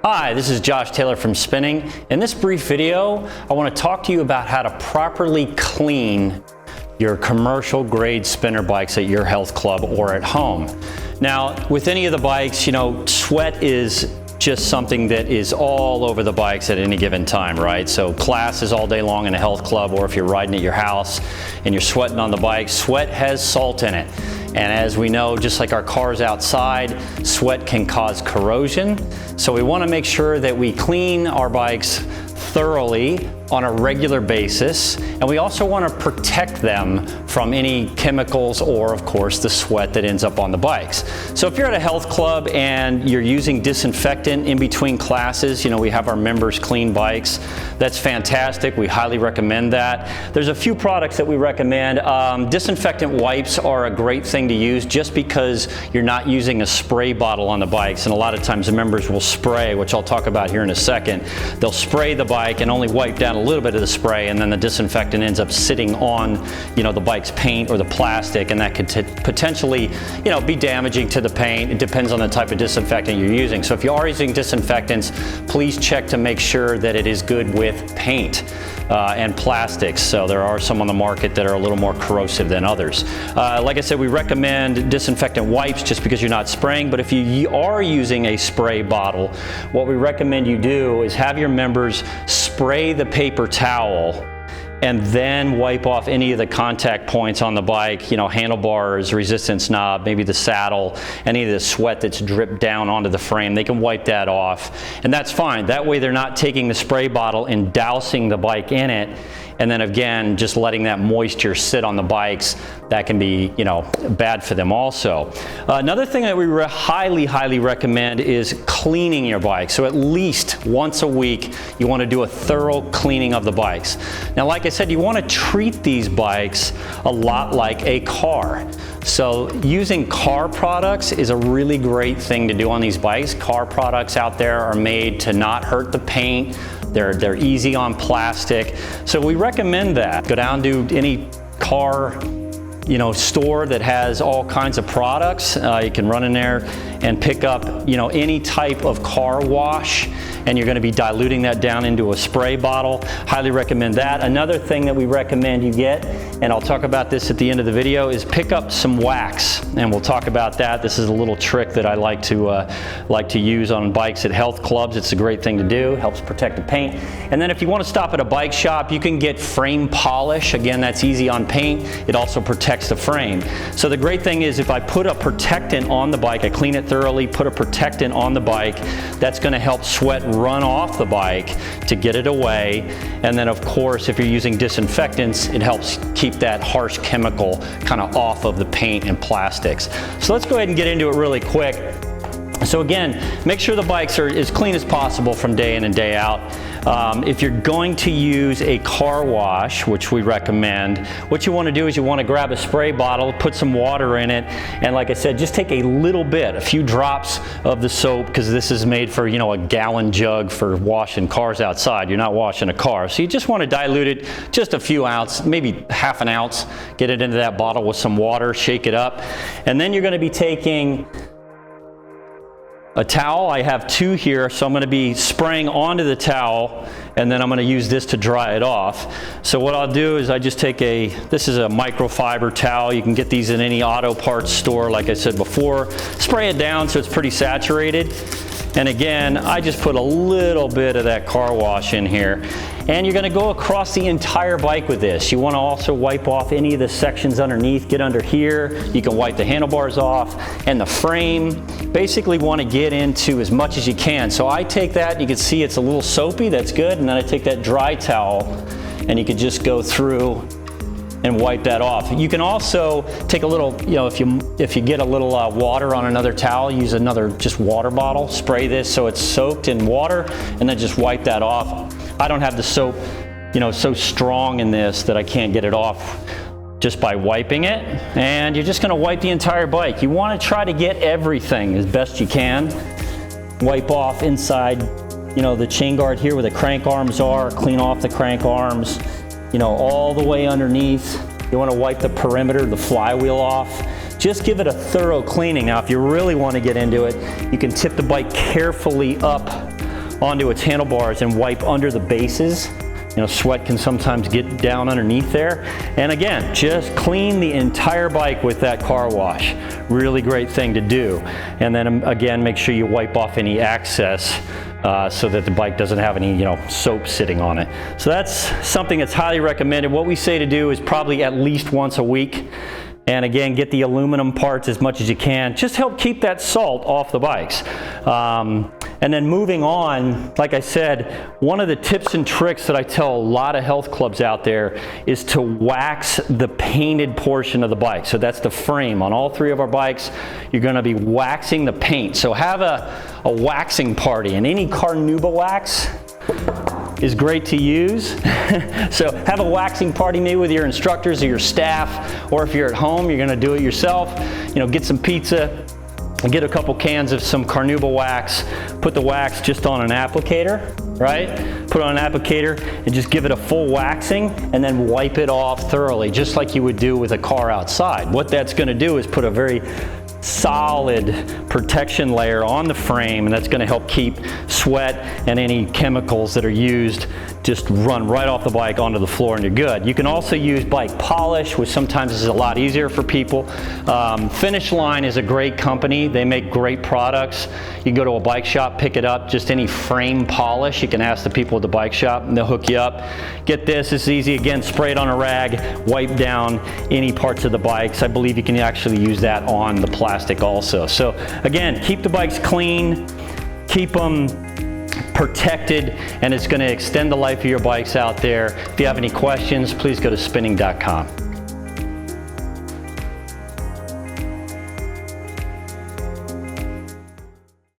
Hi, this is Josh Taylor from Spinning. In this brief video, I want to talk to you about how to properly clean your commercial grade spinner bikes at your health club or at home. Now, with any of the bikes, sweat is just something that is all over the bikes at any given time, right? So classes all day long in a health club, or if you're riding at your house and you're sweating on the bike, sweat has salt in it. And as we know, just like our cars outside, sweat can cause corrosion. So we want to make sure that we clean our bikes thoroughly on a regular basis, and we also want to protect them from any chemicals or, of course, the sweat that ends up on the bikes. So if you're at a health club and you're using disinfectant in between classes, we have our members clean bikes. That's fantastic. We highly recommend that. There's a few products that we recommend. Disinfectant wipes are a great thing to use just because you're not using a spray bottle on the bikes, and a lot of times the members will spray, which I'll talk about here in a second. They'll spray the bike and only wipe down a little bit of the spray, and then the disinfectant ends up sitting on the bike's paint or the plastic, and that could potentially be damaging to the paint. It depends on the type of disinfectant you're using. So if you are using disinfectants, please check to make sure that it is good with paint and plastics. So there are some on the market that are a little more corrosive than others. Like I said, we recommend disinfectant wipes just because you're not spraying, but if you are using a spray bottle, what we recommend you do is have your members spray the paper towel and then wipe off any of the contact points on the bike, handlebars, resistance knob, maybe the saddle, any of the sweat that's dripped down onto the frame. They can wipe that off, and that's fine. That way they're not taking the spray bottle and dousing the bike in it, and then again, just letting that moisture sit on the bikes. That can be, bad for them also. Another thing that we highly recommend is cleaning your bike. So at least once a week, you want to do a thorough cleaning of the bikes. Now, like I said, you want to treat these bikes a lot like a car. So using car products is a really great thing to do on these bikes. Car products out there are made to not hurt the paint. They're easy on plastic. So we recommend that. Go down to any car store that has all kinds of products. You can run in there and pick up any type of car wash, and you're going to be diluting that down into a spray bottle. Highly recommend that. Another thing that we recommend you get, and I'll talk about this at the end of the video, is pick up some wax, and we'll talk about that. This is a little trick that I like to use on bikes at health clubs. It's a great thing to do. Helps protect the paint. And then if you want to stop at a bike shop, you can get frame polish. Again, that's easy on paint. It also protects the frame. So the great thing is if I put a protectant on the bike, I clean it thoroughly, put a protectant on the bike, that's going to help sweat run off the bike to get it away. And then of course, if you're using disinfectants, it helps keep that harsh chemical kind of off of the paint and plastics. So let's go ahead and get into it really quick. So again, make sure the bikes are as clean as possible from day in and day out. If you're going to use a car wash, which we recommend, what you want to do is you want to grab a spray bottle, put some water in it, and like I said, just take a little bit, a few drops of the soap, because this is made for, a gallon jug for washing cars outside. You're not washing a car. So you just want to dilute it just a few ounces, maybe half an ounce, get it into that bottle with some water, shake it up, and then you're going to be taking a towel. I have two here, so I'm going to be spraying onto the towel, and then I'm going to use this to dry it off. So what I'll do is I just take this is a microfiber towel. You can get these in any auto parts store, like I said before. Spray it down so it's pretty saturated. And again, I just put a little bit of that car wash in here. And you're going to go across the entire bike with this. You want to also wipe off any of the sections underneath. Get under here. You can wipe the handlebars off and the frame. Basically want to get into as much as you can. So I take that, you can see it's a little soapy, that's good. And then I take that dry towel and you can just go through and wipe that off. You can also take a little, if you get a little water on another towel, use another just water bottle, spray this so it's soaked in water, and then just wipe that off. I don't have the soap, so strong in this that I can't get it off just by wiping it. And you're just gonna wipe the entire bike. You wanna try to get everything as best you can. Wipe off inside, the chain guard here where the crank arms are, clean off the crank arms, all the way underneath. You want to wipe the perimeter, the flywheel off. Just give it a thorough cleaning. Now, if you really want to get into it, you can tip the bike carefully up onto its handlebars and wipe under the bases. You know, sweat can sometimes get down underneath there. And again, just clean the entire bike with that car wash. Really great thing to do. And then again, make sure you wipe off any excess so that the bike doesn't have any, soap sitting on it. So that's something that's highly recommended. What we say to do is probably at least once a week. And again, get the aluminum parts as much as you can. Just help keep that salt off the bikes. And then moving on, like I said, one of the tips and tricks that I tell a lot of health clubs out there is to wax the painted portion of the bike. So that's the frame. On all three of our bikes, you're gonna be waxing the paint. So have a waxing party, and any Carnauba wax is great to use. So have a waxing party maybe with your instructors or your staff, or if you're at home, you're gonna do it yourself. Get some pizza, and get a couple cans of some Carnauba wax, put the wax just on an applicator, right? Put it on an applicator and just give it a full waxing, and then wipe it off thoroughly, just like you would do with a car outside. What that's gonna do is put a very solid protection layer on the frame, and that's going to help keep sweat and any chemicals that are used just run right off the bike onto the floor, and you're good. You can also use bike polish, which sometimes is a lot easier for people. Finish Line is a great company. They make great products. You can go to a bike shop, pick it up, just any frame polish. You can ask the people at the bike shop and they'll hook you up. Get this, it's easy. Again, spray it on a rag, wipe down any parts of the bikes. I believe you can actually use that on the plastic also. So again, keep the bikes clean, keep them protected, and it's going to extend the life of your bikes out there. If you have any questions, please go to spinning.com.